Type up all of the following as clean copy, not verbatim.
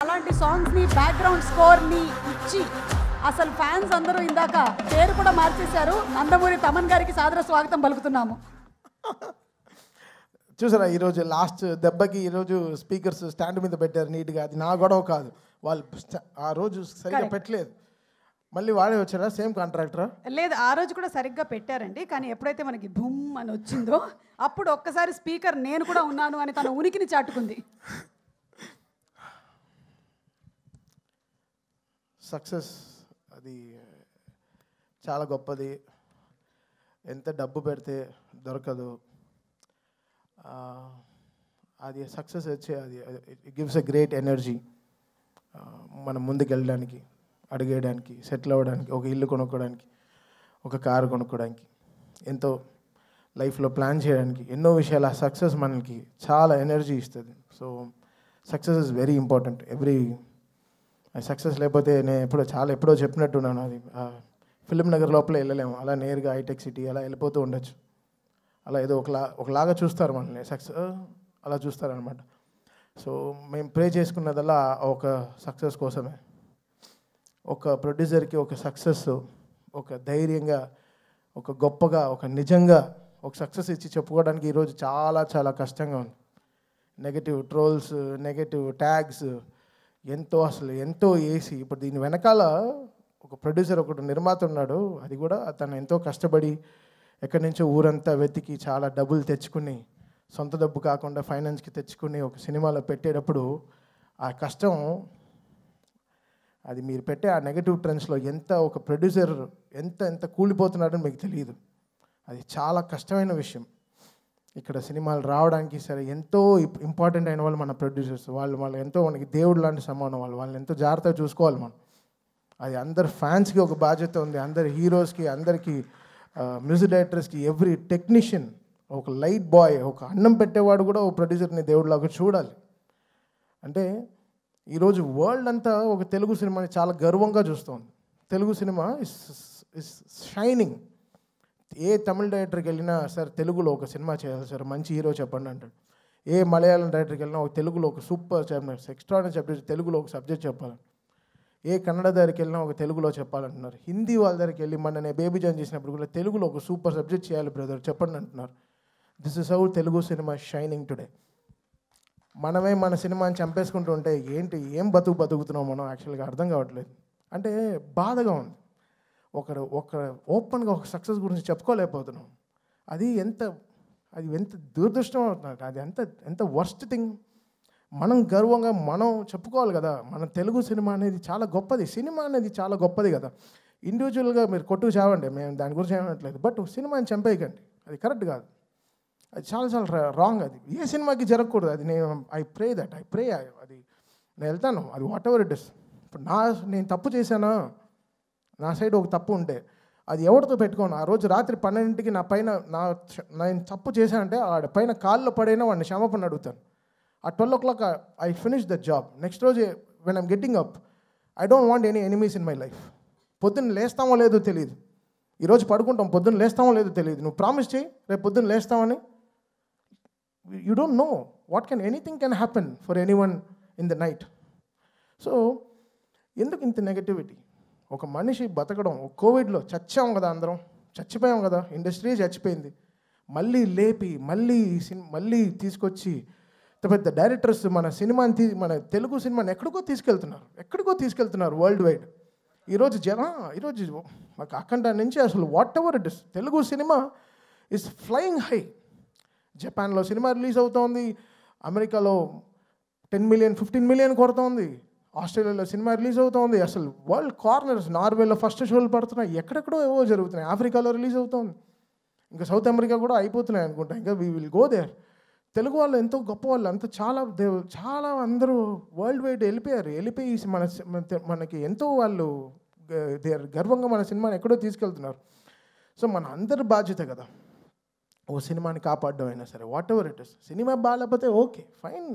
అలాంటి సాంగ్స్ని బ్యాక్గ్రౌండ్ స్కోర్ని ఇచ్చి అసలు ఫ్యాన్స్ అందరూ ఇందాక పేరు కూడా మార్చేశారు. నందమూరి తమన్ గారికి సాదర స్వాగతం పలుకుతున్నాము. చూసారా ఈరోజు లాస్ట్ దెబ్బకి ఈరోజు స్పీకర్స్ స్టాండ్ మీద పెట్టారు నీట్గా. అది నా గొడవ కాదు, వాళ్ళు ఆ రోజు సరిగ్గా పెట్టలేదు. మళ్ళీ వాడే వచ్చారా సేమ్ కాంట్రాక్టరా? లేదు, ఆ రోజు కూడా సరిగ్గా పెట్టారండి. కానీ ఎప్పుడైతే మనకి బుమ్ అని వచ్చిందో అప్పుడు ఒక్కసారి స్పీకర్ నేను కూడా ఉన్నాను అని తన ఉనికిని చాటుకుంది. సక్సెస్ అది చాలా గొప్పది. ఎంత డబ్బు పెడితే దొరకదు. అది సక్సెస్ వచ్చే అది it gives a great energy. మనం ముందుకు వెళ్ళడానికి, అడిగేయడానికి, సెటిల్ అవ్వడానికి, ఒక ఇల్లు కొనుక్కోవడానికి, ఒక కారు కొనుక్కోవడానికి, ఎంతో లైఫ్లో ప్లాన్ చేయడానికి, ఎన్నో విషయాలు ఆ సక్సెస్ మనకి చాలా ఎనర్జీ ఇస్తుంది. So success is very important. Success లేకపోతే నేను ఎప్పుడో చెప్పినట్టున్నాను, అది ఫిలిం నగర్ లోపల వెళ్ళలేము. అలా నేరుగా హైటెక్ సిటీ అలా వెళ్ళిపోతూ ఉండొచ్చు. అలా ఏదో ఒకలాగా చూస్తారు మనల్ని, సక్సెస్ అలా చూస్తారనమాట. సో మేము ప్రే చేసుకున్నదల్లా ఒక సక్సెస్ కోసమే. ఒక ప్రొడ్యూసర్కి ఒక సక్సెస్, ఒక ధైర్యంగా, ఒక గొప్పగా, ఒక నిజంగా ఒక సక్సెస్ ఇచ్చి చెప్పుకోవడానికి ఈరోజు చాలా చాలా కష్టంగా ఉంది. నెగటివ్ ట్రోల్స్, నెగటివ్ ట్యాగ్స్ ఎంతో వేసి, ఇప్పుడు దీని వెనకాల ఒక ప్రొడ్యూసర్, ఒకటి నిర్మాత ఉన్నాడు. అది కూడా తను ఎంతో కష్టపడి ఎక్కడి నుంచో ఊరంతా వెతికి చాలా డబ్బులు తెచ్చుకుని, సొంత డబ్బు కాకుండా ఫైనాన్స్కి తెచ్చుకుని ఒక సినిమాలో పెట్టేటప్పుడు ఆ కష్టం, అది మీరు పెట్టే ఆ నెగటివ్ ట్రెండ్స్లో ఒక ప్రొడ్యూసర్ ఎంత కూలిపోతున్నాడని మీకు తెలియదు. అది చాలా కష్టమైన విషయం. ఇక్కడ సినిమాలు రావడానికి సరే ఎంతో ఇంపార్టెంట్ అయిన వాళ్ళు మన ప్రొడ్యూసర్స్. వాళ్ళు ఎంతో మనకి దేవుడు లాంటి సమానం. వాళ్ళని ఎంతో జాగ్రత్తగా చూసుకోవాలి మనం. అది అందరు ఫ్యాన్స్కి ఒక బాధ్యత ఉంది, అందరి హీరోస్కి, అందరికీ మ్యూజిక్ డైరెక్టర్స్కి, ఎవ్రీ టెక్నీషియన్, ఒక లైట్ బాయ్, ఒక అన్నం పెట్టేవాడు కూడా ఒక ప్రొడ్యూసర్ని దేవుడిలాగా చూడాలి. అంటే ఈరోజు వరల్డ్ అంతా ఒక తెలుగు సినిమాని చాలా గర్వంగా చూస్తుంది. Telugu cinema is shining. ఏ తమిళ డైరెక్టర్కి వెళ్ళినా సార్ తెలుగులో ఒక సినిమా చేయాలి సార్, మంచి హీరో చెప్పండి అంటాడు. ఏ మలయాళం డైరెక్టర్కి వెళ్ళినా ఒక తెలుగులో ఒక సూపర్ ఎక్స్ట్రాడినరీ సబ్జెక్ట్, తెలుగులో ఒక సబ్జెక్ట్ చెప్పాలి. ఏ కన్నడ దగ్గరికి వెళ్ళినా ఒక తెలుగులో చెప్పాలంటున్నారు. హిందీ వాళ్ళ దగ్గరికి వెళ్ళి నేను బేబీ జాన్ చేసినప్పుడు కూడా తెలుగులో ఒక సూపర్ సబ్జెక్ట్ చేయాలి బ్రదర్ చెప్పండి అంటున్నారు. This is how Telugu cinema shining today. మనమే మన సినిమాని చంపేసుకుంటూ ఉంటే ఏం బతుకుతున్నాం మనం యాక్చువల్గా అర్థం కావట్లేదు. అంటే బాధగా ఉంది. ఒకరు ఓపెన్గా ఒక సక్సెస్ గురించి చెప్పుకోలేకపోతున్నాం. అది ఎంత దురదృష్టం అవుతుంది. అది ఎంత వర్స్ట్ థింగ్. మనం గర్వంగా మనం చెప్పుకోవాలి కదా, మన తెలుగు సినిమా అనేది చాలా గొప్పది. సినిమా అనేది చాలా గొప్పది కదా. ఇండివిజువల్గా మీరు కొట్టుకు చావండి, మేము దాని గురించి ఏమనట్లేదు. బట్ సినిమాని చంపేయకండి, అది కరెక్ట్ కాదు. అది చాలా రాంగ్. అది ఏ సినిమాకి జరగకూడదు. అది ఐ ప్రే అది నేను వెళ్తాను, అది వాట్ ఎవర్ ఇట్ ఇస్. ఇప్పుడు నేను తప్పు చేశానా, నా సైడ్ ఒక తప్పు ఉంటే అది ఎవరితో పెట్టుకోను. ఆ రోజు రాత్రి 12కి నా పైన నేను తప్పు చేశానంటే ఆడ పైన కాల్లో పడైనా వాడిని క్షమాపణ అడుగుతాను. ఆ 12 o'clock I finish the job. Next రోజు when I'm getting up, I don't want any enemies in my life. పొద్దున్న లేస్తామో లేదో తెలియదు, ఈరోజు పడుకుంటాం, పొద్దున్న లేస్తామో లేదో తెలియదు. నువ్వు ప్రామిస్ చేయి రేపు పొద్దున్న లేస్తామని. You don't know what anything can happen for anyone in the night. So ఎందుకు ఇంత నెగటివిటీ? ఒక మనిషి బతకడం, కోవిడ్లో చచ్చాం కదా, అందరం చచ్చిపోయాం కదా, ఇండస్ట్రీ చచ్చిపోయింది. మళ్ళీ లేపి మళ్ళీ తీసుకొచ్చి పెద్ద డైరెక్టర్స్ మన సినిమాని మన తెలుగు సినిమాని ఎక్కడికో తీసుకెళ్తున్నారు వరల్డ్ వైడ్. ఈరోజు మాకు అఖండ నుంచి అసలు what ever it is, Telugu cinema is flying high. జపాన్లో సినిమా రిలీజ్ అవుతోంది, అమెరికాలో 10 million 15 million కొడుతోంది, ఆస్ట్రేలియాలో సినిమా రిలీజ్ అవుతోంది. అసలు వరల్డ్ కార్నర్స్, నార్వేలో ఫస్ట్ షోలు పడుతున్నాయి, ఎక్కడెక్కడో ఏవో జరుగుతున్నాయి. ఆఫ్రికాలో రిలీజ్ అవుతోంది, ఇంకా సౌత్ అమెరికా కూడా అయిపోతున్నాయి అనుకుంటా. ఇంకా we will go there. Telugu వాళ్ళు ఎంతో గొప్ప వాళ్ళు, అంత చాలా అందరూ వరల్డ్ వైడ్ వెళ్ళిపోయి మనకి ఎంతో వాళ్ళు గర్వంగా మన సినిమాని ఎక్కడో తీసుకెళ్తున్నారు. సో మన అందరి బాధ్యత కదా ఓ సినిమాని కాపాడడం అయినా సరే, whatever it is. Cinema బాగాలేకపోతే okay fine,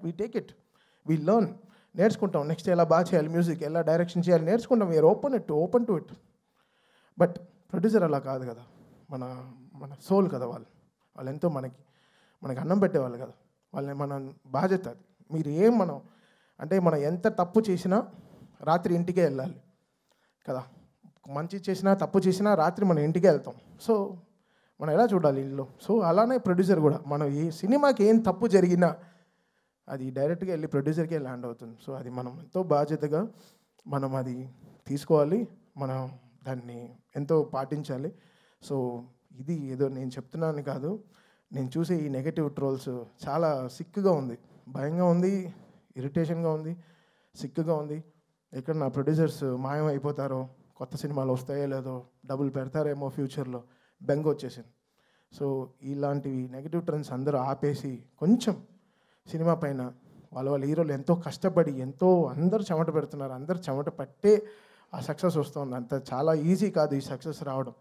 we take it, we learn, నేర్చుకుంటాం. నెక్స్ట్ ఎలా బాగా చేయాలి, మ్యూజిక్ ఎలా డైరెక్షన్ చేయాలి నేర్చుకుంటాం. We are open to it. But producer అలా కాదు కదా, మన సోల్ కదా వాళ్ళు ఎంతో మనకి అన్నం పెట్టేవాళ్ళు కదా. వాళ్ళని మన బాధ్యత అది. మీరు మనం అంటే మనం ఎంత తప్పు చేసినా రాత్రి ఇంటికే వెళ్ళాలి కదా, మంచి చేసినా తప్పు చేసినా రాత్రి మనం ఇంటికే వెళ్తాం. సో మనం ఎలా చూడాలి ఇల్లు? సో అలానే ప్రొడ్యూసర్ కూడా మనం ఈ సినిమాకి ఏం తప్పు జరిగినా అది డైరెక్ట్గా వెళ్ళి ప్రొడ్యూసర్కే ల్యాండ్ అవుతుంది. సో అది మనం ఎంతో బాధ్యతగా మనం అది తీసుకోవాలి, మనం దాన్ని ఎంతో పాటించాలి. సో ఇది ఏదో నేను చెప్తున్నాను కాదు, నేను చూసే ఈ నెగటివ్ ట్రోల్స్ చాలా సిక్కుగా ఉంది, భయంగా ఉంది, ఇరిటేషన్గా ఉంది, సిక్కుగా ఉంది. ఎక్కడ నా ప్రొడ్యూసర్స్ మాయం అయిపోతారో, కొత్త సినిమాలు వస్తాయో లేదో, డబ్బులు పెడతారేమో ఫ్యూచర్లో బెంగ వచ్చేసింది. సో ఇలాంటివి నెగటివ్ ట్రెండ్స్ అందరూ ఆపేసి కొంచెం సినిమా పైన వాళ్ళ హీరోలు ఎంతో కష్టపడి ఎంతో అందరూ చెమట పెడుతున్నారు, అందరూ చెమట పట్టే ఆ సక్సెస్ వస్తుంది. అంత చాలా ఈజీ కాదు ఈ సక్సెస్ రావడం,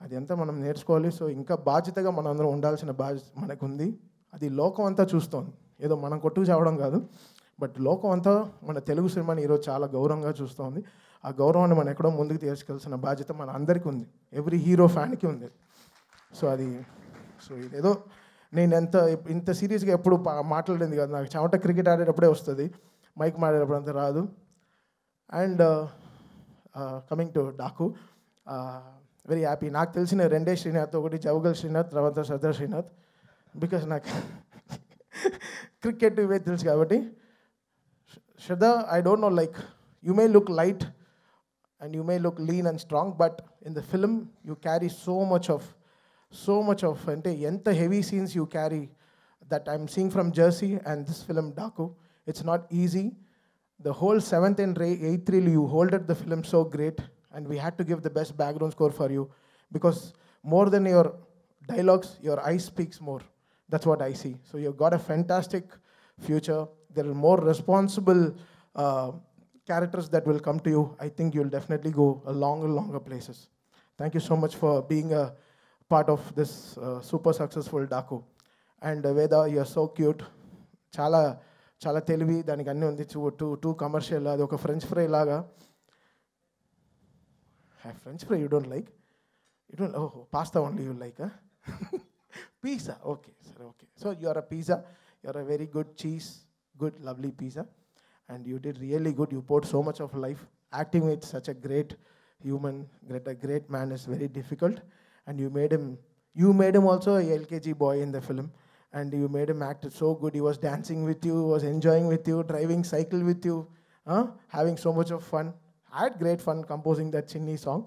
అది ఎంత మనం నేర్చుకోవాలి. సో ఇంకా బాధ్యతగా మనం అందరం ఉండాల్సిన బాధ్యత మనకుంది. అది లోకం అంతా చూస్తోంది, ఏదో మనం కొట్టుకు చావడం కాదు, బట్ లోకం అంతా మన తెలుగు సినిమాని ఈరోజు చాలా గౌరవంగా చూస్తోంది. ఆ గౌరవాన్ని మనం ఎక్కడో ముందుకు తీసుకెళ్లాల్సిన బాధ్యత మన అందరికీ ఉంది, ఎవ్రీ హీరో ఫ్యాన్కి ఉంది. సో అది ఇదేదో నేను ఇంత సీరియస్గా ఎప్పుడు మాట్లాడింది కాదు, నాకు చెమట క్రికెట్ ఆడేటప్పుడే వస్తుంది, మైక్ మాడేటప్పుడు అంత రాదు. And coming to Daaku, very happy. నాకు తెలిసిన రెండే శ్రీనాథ్, ఒకటి జవగల్ శ్రీనాథ్, తర్వాత సదర్ శ్రీనాథ్, బికాస్ నాకు క్రికెట్ ఇవే తెలుసు కాబట్టి. Shraddha, I don't know, like, you may look light and you may look lean and strong, but in the film you carry so much of ante enta heavy scenes you carry that I'm seeing from Jersey and this film Daku. It's not easy. The whole 7th and 8th reel you holded the film so great, and we had to give the best background score for you because more than your dialogues, your eyes speaks more. That's what I see. So you've got a fantastic future. There are more responsible characters that will come to you. I think you'll definitely go a longer places. Thank you so much for being a part of this super successful Daku. And Veda, you're so cute. Chala తెలివి, దానికి అన్నీ ఉంది. Two commercial, అది ఒక French fry లాగా. French fry you don't like? You don't? ఓహో, pasta only you like? Pizza, okay sir, okay. So you are a pizza, you are a very good cheese, good lovely pizza, and you did really good. You poured so much of life. Acting with such a great human, a great man is very difficult, and you made him also a LKG boy in the film, and you made him act so good. He was dancing with you, was enjoying with you, driving cycle with you, having so much of fun. I had great fun composing that Chinni song.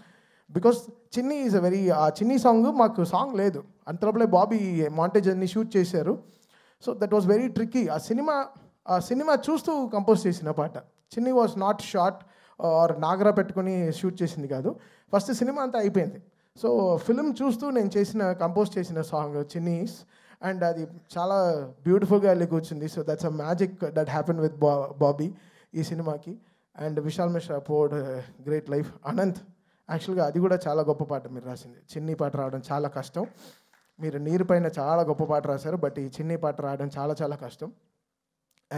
Because చిన్ని is a very, ఆ చిన్ని song మాకు song లేదు, అంతలోపలే Bobby montage అన్ని shoot చేశారు. So that was very tricky. ఆ cinema చూస్తూ compose చేసిన పాట. చిన్ని వాజ్ నాట్ షార్ట్ ఆర్ నాగరా పెట్టుకుని షూట్ చేసింది కాదు, ఫస్ట్ సినిమా అంతా అయిపోయింది. సో ఫిల్మ్ చూస్తూ నేను కంపోజ్ చేసిన సాంగ్ చిన్నీస్, అండ్ అది చాలా బ్యూటిఫుల్గా వెళ్ళి కూర్చుంది. So that's a magic that happen with Bobby ఈ సినిమాకి. And Vishal Mishra poured great life. Anant, యాక్చువల్గా అది కూడా చాలా గొప్ప పాట మీరు రాసింది. చిన్ని పాట రావడం చాలా కష్టం. మీరు నీరు పైన చాలా గొప్ప పాట రాశారు, బట్ ఈ చిన్ని పాట రావడం చాలా కష్టం.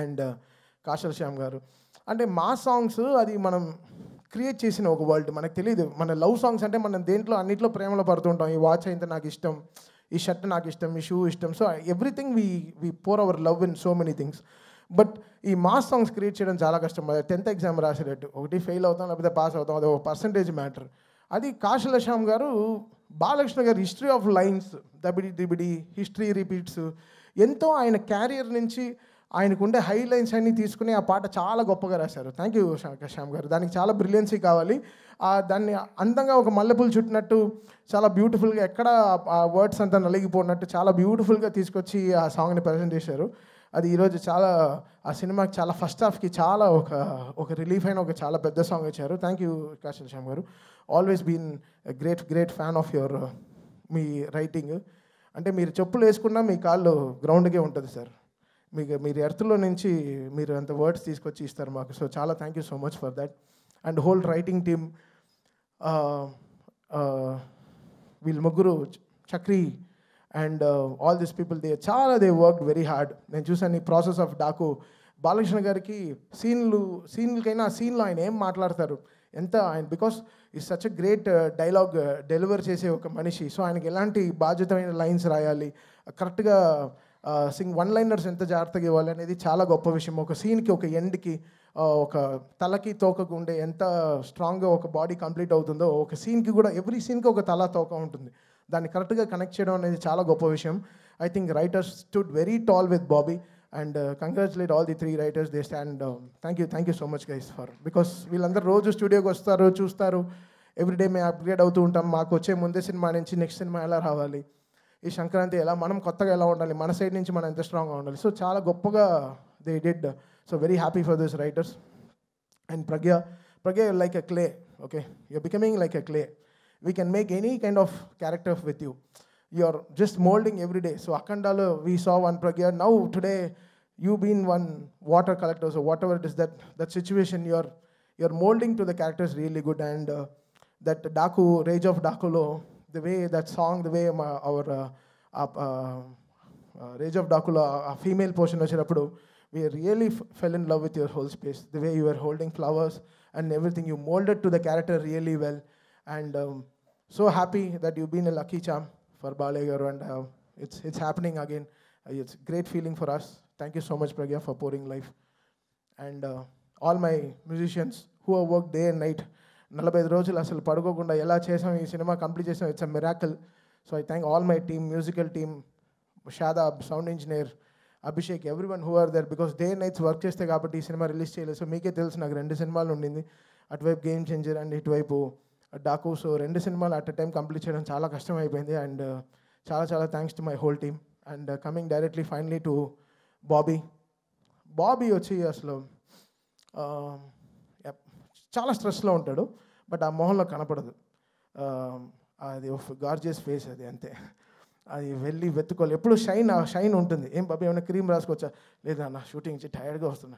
అండ్ కాశల్ శ్యామ్ గారు, అంటే మా సాంగ్స్ అది మనం క్రియేట్ చేసిన ఒక వరల్డ్, మనకు తెలియదు. మన లవ్ సాంగ్స్ అంటే మనం దేంట్లో అన్నింటిలో ప్రేమలో పడుతుంటాం. ఈ వాచ్ అయితే నాకు ఇష్టం, ఈ షర్ట్ నాకు ఇష్టం, ఈ షూ ఇష్టం. So everything we pour our love in so many things. But ఈ మాస్ సాంగ్స్ క్రియేట్ చేయడం చాలా కష్టం. 10th ఎగ్జామ్ రాసేటట్టు ఒకటి ఫెయిల్ అవుతాం లేకపోతే పాస్ అవుతాం, అది ఒక పర్సంటేజ్ మ్యాటర్. అది కాశల్ Shyam garu, Balakrishna garu history of lines, దబిడి హిస్టరీ రిపీట్స్, ఎంతో ఆయన క్యారియర్ నుంచి ఆయనకుండే హై లైన్స్ అన్నీ తీసుకుని ఆ పాట చాలా గొప్పగా రాశారు. థ్యాంక్ యూ శ్యామ్ గారు. దానికి చాలా బ్రిలియన్సీ కావాలి. దాన్ని అందంగా ఒక మల్లెపూలు చుట్టినట్టు చాలా బ్యూటిఫుల్గా, ఎక్కడ ఆ వర్డ్స్ అంతా నలిగిపోయినట్టు చాలా బ్యూటిఫుల్గా తీసుకొచ్చి ఆ సాంగ్ని ప్రజెంట్ చేశారు. అది ఈరోజు చాలా ఆ సినిమాకి చాలా ఫస్ట్ హాఫ్కి చాలా ఒక రిలీఫ్ అయిన ఒక చాలా పెద్ద సాంగ్ ఇచ్చారు. Thank you Kasarla Shyam garu. Always been great fan of your మీ రైటింగ్. అంటే మీరు చెప్పులు వేసుకున్నా మీ కాళ్ళు గ్రౌండ్కే ఉంటుంది సార్. మీరు ఎర్త్లో నుంచి మీరు అంత వర్డ్స్ తీసుకొచ్చి ఇస్తారు మాకు. సో చాలా thank you so much for that. And whole writing team, వీళ్ళు ముగ్గురు, Chakri and all this people, they worked very hard. నేను చూసాను ఈ ప్రాసెస్ ఆఫ్ డాకు. బాలకృష్ణ గారికి సీన్లకైనా ఆ సీన్లో ఆయన ఏం మాట్లాడతారు, ఎంత ఆయన, because is such a great dialogue deliver చేసే ఒక మనిషి. సో ఆయనకి ఎలాంటి బాధ్యతమైన లైన్స్ రాయాలి, కరెక్ట్గా సింగ్ వన్ లైనర్స్ ఎంత జాగ్రత్తగా ఇవ్వాలి అనేది చాలా గొప్ప విషయం. ఒక సీన్కి ఒక ఎండ్కి ఒక తలకి తోకకు ఉండే ఎంత స్ట్రాంగ్గా ఒక బాడీ కంప్లీట్ అవుతుందో ఒక సీన్కి కూడా ఎవ్రీ సీన్కి ఒక తల తోక ఉంటుంది. దాన్ని కరెక్ట్గా కనెక్ట్ చేయడం అనేది చాలా గొప్ప విషయం. I think writers stood very tall with Bobby and congratulate all the 3 writers. They stand. Thank you so much guys for because వీళ్ళందరూ రోజు స్టూడియోకి వస్తారు, చూస్తారు. ఎవ్రీడే మేము అప్గ్రేడ్ అవుతూ ఉంటాం. మాకు వచ్చే ముందే సినిమా నుంచి నెక్స్ట్ సినిమా ఎలా రావాలి, ఈ సంక్రాంతి ఎలా మనం కొత్తగా ఎలా ఉండాలి, మన సైడ్ నుంచి మనం ఎంత స్ట్రాంగ్గా ఉండాలి. సో చాలా గొప్పగా they did. So very happy for this writers. And Pragna like a clay. Okay, you're becoming like a clay. We can make any kind of character with you. You are just molding every day. So Akandalo, we saw one Pragya. Now today, you been one water collector. So whatever it is, that situation, you're molding to the characters really good. And that Daku, Rage of Dakulo, the way that song, the way our Rage of Dakulo, a female portion of we really fell in love with your whole space. The way you were holding flowers and everything, you molded to the character really well. And so happy that you've been a lucky charm for Balagar, and it's happening again. It's a great feeling for us. Thank you so much, Pragya, for pouring life. And all my musicians who have worked day and night, 45 రోజులు అసలు పడుకోకుండా ఎలా చేసాం ఈ cinema complete చేసాం. It's a miracle. So I thank all my team, musical team, Shadab, sound engineer, Abhishek, everyone who are there. Because day and nights work చేస్తే కాబట్టి ఈ సినిమా రిలీజ్ చేయలేదు. సో మీకే తెలుసు, నాకు 2 సినిమాలు ఉండింది. అటువైపు గేమ్ చేంజర్ అండ్ ఇటువైపు డాకు. సో 2 సినిమాలు అట్ ఎ టైం కంప్లీట్ చేయడం చాలా కష్టం అయిపోయింది. అండ్ చాలా thanks to my whole team. And coming directly finally to Bobby వచ్చి అసలు చాలా స్ట్రెస్లో ఉంటాడు, బట్ ఆ మొహంలో కనపడదు. అది గార్జియస్ ఫేస్, అది అంతే. అది వెళ్ళి వెతుకోవాలి. ఎప్పుడు షైన్ ఉంటుంది. ఏం బాబీ ఏమైనా క్రీమ్ రాసుకోవచ్చా? లేదా నా షూటింగ్ నుంచి టైర్డ్గా వస్తున్నా,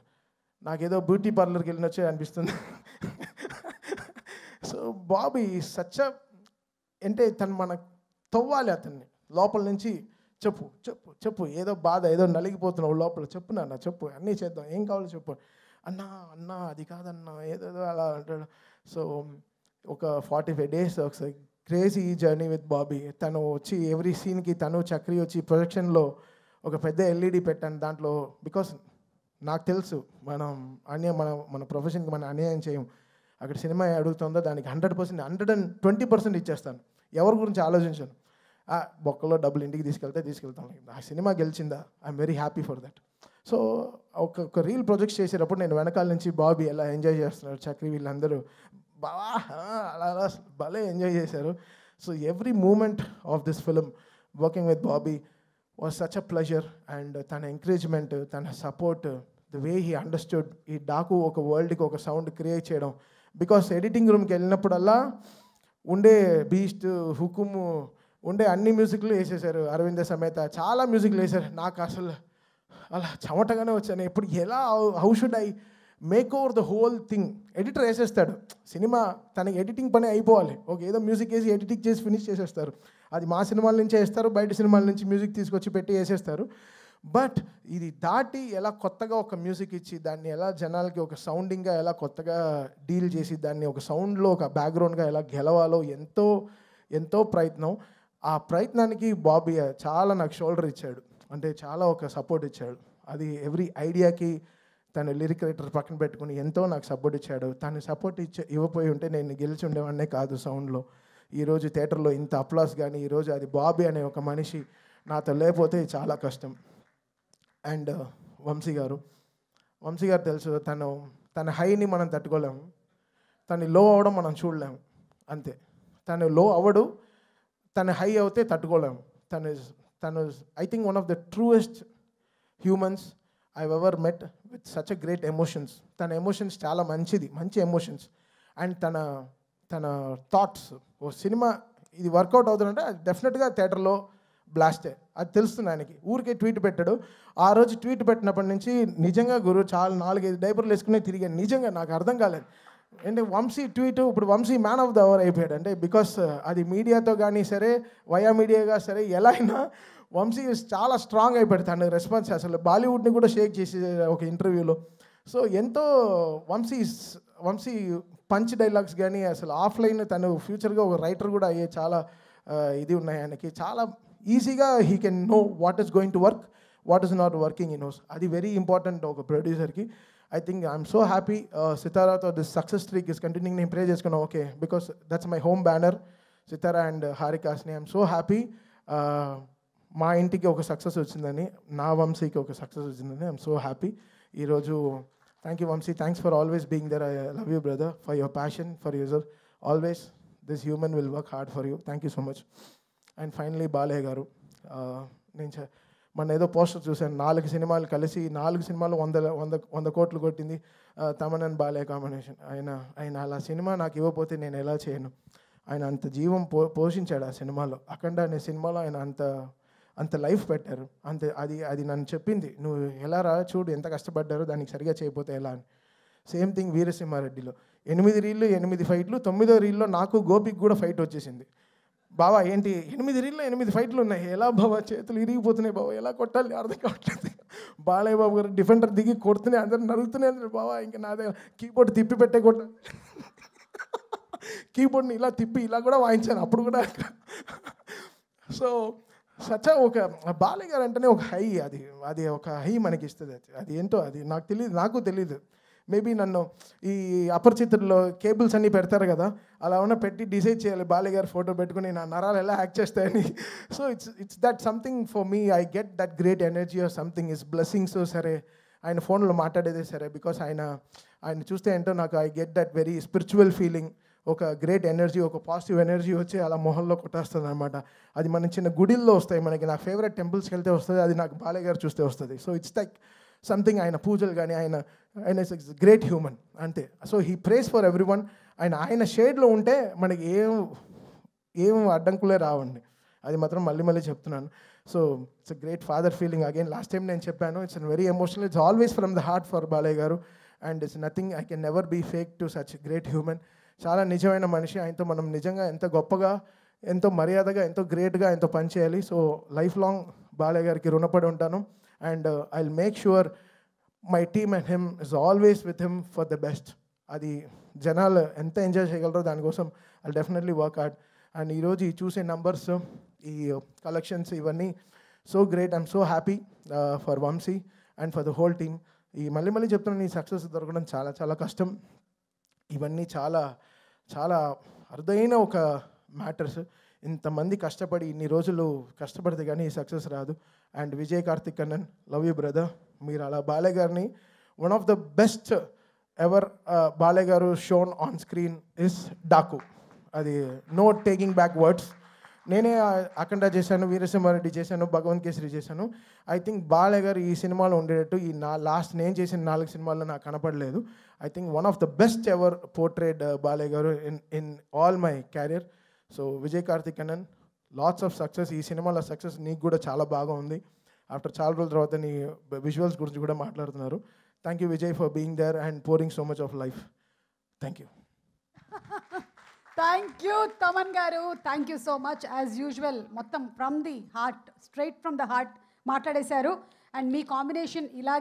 నాకేదో బ్యూటీ పార్లర్కి వెళ్ళినొచ్చే అనిపిస్తుంది. సో బాబీ సచ్చ అంటే తను మన తవ్వాలి అతన్ని లోపల నుంచి. చెప్పు ఏదో బాధ, ఏదో నలిగిపోతున్నావు లోపల, చెప్పు నాన్న, చెప్పు, అన్నీ చేద్దాం, ఏం కావాలో చెప్పు. అన్నా అది కాదన్నా, ఏదేదో అలా అంటాడు. సో ఒక 45 days ఒకసారి క్రేజీ జర్నీ విత్ బాబీ. తను వచ్చి ఎవ్రీ సీన్కి తను చక్రి వచ్చి ప్రొజెక్షన్లో ఒక పెద్ద LED పెట్టాను దాంట్లో. బికాస్ నాకు తెలుసు మన ప్రొఫెషన్కి మనం అన్యాయం చేయం. అక్కడ సినిమా అడుగుతుందో దానికి 100%, 120% ఇచ్చేస్తాను. ఎవరి గురించి ఆలోచించాను. బొక్కలో డబ్బులు ఇంటికి తీసుకెళ్తాను. ఆ సినిమా గెలిచిందా, I'm very happy for that. So ఒక రీల్ ప్రాజెక్ట్స్ చేసేటప్పుడు నేను వెనకాల నుంచి బాబీ ఎలా ఎంజాయ్ చేస్తున్నారు, చక్రి వీళ్ళందరూ బావా అలా భలే ఎంజాయ్ చేశారు. So every moment of this film working with Bobby was such a pleasure. And తన ఎంకరేజ్మెంట్, తన support, the way he understood ఈ డాకు ఒక వరల్డ్కి ఒక సౌండ్ క్రియేట్ చేయడం. బికాస్ ఎడిటింగ్ రూమ్కి వెళ్ళినప్పుడల్లా ఉండే బీస్ట్, హుకుము ఉండే అన్ని మ్యూజిక్లు వేసేసారు. అరవింద సమేత చాలా మ్యూజిక్లు వేశారు. నాకు అసలు అలా చెమటగానే వచ్చాను. ఇప్పుడు ఎలా how should I make over the whole thing. Editor వేసేస్తాడు సినిమా, తనకి ఎడిటింగ్ పని అయిపోవాలి. ఏదో మ్యూజిక్ వేసి ఎడిటింగ్ చేసి ఫినిష్ చేసేస్తారు. అది మా సినిమాల నుంచే వేస్తారు, బయట సినిమాల నుంచి మ్యూజిక్ తీసుకొచ్చి పెట్టి వేసేస్తారు. బట్ ఇది దాటి ఎలా కొత్తగా ఒక మ్యూజిక్ ఇచ్చి దాన్ని ఎలా జనాలకి ఒక సౌండింగ్గా ఎలా కొత్తగా డీల్ చేసి దాన్ని ఒక సౌండ్లో ఒక బ్యాక్గ్రౌండ్గా ఎలా గెలవాలో ఎంతో ప్రయత్నం. ఆ ప్రయత్నానికి బాబీ చాలా నాకు షోల్డర్ ఇచ్చాడు, అంటే చాలా ఒక సపోర్ట్ ఇచ్చాడు. అది ఎవ్రీ ఐడియాకి తను లిరిక్ రైటర్ పక్కన పెట్టుకుని ఎంతో నాకు సపోర్ట్ ఇచ్చాడు. తను సపోర్ట్ ఇవ్వపోయి ఉంటే నేను గెలిచి ఉండేవాడినే కాదు సౌండ్లో. ఈరోజు థియేటర్లో ఇంత అప్లాస్ కానీ ఈరోజు అది బాబీ అనే ఒక మనిషి నాతో లేకపోతే చాలా కష్టం. అండ్ వంశీ గారు తెలుసు, తన హైని మనం తట్టుకోలేము, తను లో అవ్వడం మనం చూడలేము, అంతే. తను లో అవ్వడు, తన హై అవుతే తట్టుకోలేము. తను I think one of the truest humans I've ever met with such a great emotions. తన ఎమోషన్స్ చాలా మంచి ఎమోషన్స్. అండ్ తన థాట్స్, ఓ సినిమా ఇది వర్కౌట్ అవుతుందంటే అది డెఫినెట్గా థియేటర్లో బ్లాస్టే, అది తెలుస్తుంది ఆయనకి. ఊరికే ట్వీట్ పెట్టాడు. ఆ రోజు ట్వీట్ పెట్టినప్పటి నుంచి నిజంగా గురు చాలా 4-5 డైపర్లు వేసుకునే తిరిగాను. నిజంగా నాకు అర్థం కాలేదు. అంటే వంశీ ట్వీట్, ఇప్పుడు Vamshi man of the hour అయిపోయాడు. అంటే బికాస్ అది మీడియాతో కానీ సరే, వయా మీడియాగా సరే, ఎలా అయినా వంశీ చాలా స్ట్రాంగ్ అయిపోయాడు. తన రెస్పాన్స్ అసలు బాలీవుడ్ని కూడా షేక్ చేసి ఒక ఇంటర్వ్యూలో. సో ఎంతో వంశీ పంచ్ డైలాగ్స్ కానీ అసలు ఆఫ్లైన్ తను ఫ్యూచర్గా ఒక రైటర్ కూడా అయ్యే చాలా ఇది ఉన్నాయి ఆయనకి. చాలా ఈజీగా he can know what is going to work, what is not working in house. అది వెరీ ఇంపార్టెంట్ ఒక ప్రొడ్యూసర్కి. I think I'm so happy సితారాతో this success streak is continuing. నేను ప్రే చేసుకున్నాను, okay, because that's my home banner, Sithara and హారికాస్ని. I'm so happy మా ఇంటికి ఒక సక్సెస్ వచ్చిందని, నా వంశీకి ఒక సక్సెస్ వచ్చిందని. ఐఎమ్ సో హ్యాపీ ఈరోజు. Thank you Vamshi, thanks for always being there. I love you brother, for your passion, for user always. This human will work hard for you. Thank you so much. And finally Balayya garu, నేను మన ఏదో poster చూశాను, 4 సినిమాలు కలిసి 4 సినిమాలు 100 కోట్లు కొట్టింది Thaman and Balayya combination. ఆయన అలా సినిమా నాకు ఇవ్వకపోతే నేను ఎలా చేయను. ఆయన అంత జీవం పోషించాడు ఆ సినిమాలో. అఖండ అనే సినిమాలో ఆయన అంత లైఫ్ పెట్టారు. అది నన్ను చెప్పింది, నువ్వు ఎలా రా, చూడు ఎంత కష్టపడ్డారో, దానికి సరిగా చేయకపోతే ఎలా అని. సేమ్ థింగ్ వీరసింహారెడ్డిలో 8 రీళ్ళు 8 ఫైట్లు, 9వ రీల్లో నాకు గోపికి కూడా ఫైట్ వచ్చేసింది. బావా ఏంటి 8 రీల్లో 8 ఫైట్లు ఉన్నాయి, ఎలా బావా చేతులు ఇరిగిపోతున్నాయి బావా, ఎలా కొట్టాలి అర్థం కావట్లేదు. బాలయ్య బాబు గారు డిఫెండర్ దిగి కొడుతూనే అందరు నరుగుతూనే బావా, ఇంకా నా దగ్గర కీబోర్డ్ తిప్పి పెట్టే కొట్టాలి. కీబోర్డ్ని ఇలా తిప్పి ఇలా కూడా వాయించాను అప్పుడు కూడా. సో ఒక బాలయ్య గారు అంటేనే ఒక హై, అది ఒక హై మనకి ఇస్తుంది. అది ఏంటో అది నాకు తెలియదు. మేబీ నన్ను ఈ అపరిచితుల్లో కేబుల్స్ అన్నీ పెడతారు కదా, అలా ఉన్న పెట్టి డిసైడ్ చేయాలి బాలయ్య గారు ఫోటో పెట్టుకుని నా నరాలు ఎలా యాక్ట్ చేస్తాయని. So it's that something for me. I get that great energy or something. Is blessings సరే, ఆయన ఫోన్లో మాట్లాడేదే సరే, బికాస్ ఆయన చూస్తే ఏంటో నాకు I get that very spiritual feeling. ఒక గ్రేట్ ఎనర్జీ, ఒక పాజిటివ్ ఎనర్జీ వచ్చి అలా మొహంలో కొట్టేస్తుంది అనమాట. అది మన చిన్న గుడిల్లో వస్తాయి మనకి. నా ఫేవరెట్ టెంపుల్స్కి వెళ్తే వస్తుంది, అది నాకు బాలయ్య గారు చూస్తే వస్తుంది. So it's like something. ఆయన పూజలు కానీ ఆయన గ్రేట్ హ్యూమన్ అంతే. So he prays for every one. ఆయన షేడ్లో ఉంటే మనకి ఏం అడ్డంకులే రావండి. అది మాత్రం మళ్ళీ చెప్తున్నాను. So it's a great father feeling again. Last time నేను చెప్పాను, it's very emotional. It's always from the heart for Balayya garu. And it's nothing, I can never be fake to such great human. చాలా నిజమైన మనిషి. ఆయనతో మనం నిజంగా ఎంత గొప్పగా, ఎంతో మర్యాదగా, ఎంతో గ్రేట్గా ఆయనతో పనిచేయాలి. సో లైఫ్ లాంగ్ బాలయ్య గారికి రుణపడి ఉంటాను. And I will make sure my team and him is always with him for the best. అది జనాలు ఎంత ఎంజాయ్ చేయగలరో దానికోసం I definitely work hard. And ఈరోజు ఈ చూసే నంబర్స్, ఈ కలెక్షన్స్, ఇవన్నీ so great. I'm so happy for Vamshi and for the whole team. ఈ మళ్ళీ చెప్తున్నాను, ఈ సక్సెస్ దొరకడం చాలా చాలా కష్టం. ఇవన్నీ చాలా చాలా అరుదైన ఒక మ్యాటర్స్. ఇంతమంది కష్టపడి ఇన్ని రోజులు కష్టపడితే కానీ ఈ సక్సెస్ రాదు. And Vijay Karthik Kannan, love you brother. మీరు అలా బాలయ్య గారిని one of the best ever Balayya garu shown on screen is Daaku. అది నో టేకింగ్ బ్యాక్ వర్డ్స్. నేనే అఖండ చేశాను, వీరసింహారెడ్డి చేశాను, భగవంత్ కేసరి చేశాను. ఐ థింక్ బాలయ్య గారు ఈ సినిమాలో ఉండేటట్టు ఈ లాస్ట్ నేను చేసిన 4 సినిమాల్లో నాకు కనపడలేదు. I think one of the best ever portrayed Balayya garu in all my career. So Vijay Karthik Kannan, lots of success. ఈ సినిమాలో సక్సెస్ నీకు కూడా చాలా బాగా ఉంది. ఆఫ్టర్ చాలా రోజుల తర్వాత నీ విజువల్స్ గురించి కూడా మాట్లాడుతున్నారు. Thank you Vijay for being there and pouring so much of life. Thank you. Thank you Thaman garu, thank you so much. As usual మొత్తం from the heart, straight from the heart మాట్లాడేశారు. అండ్ మీ కాంబినేషన్ ఇలాగే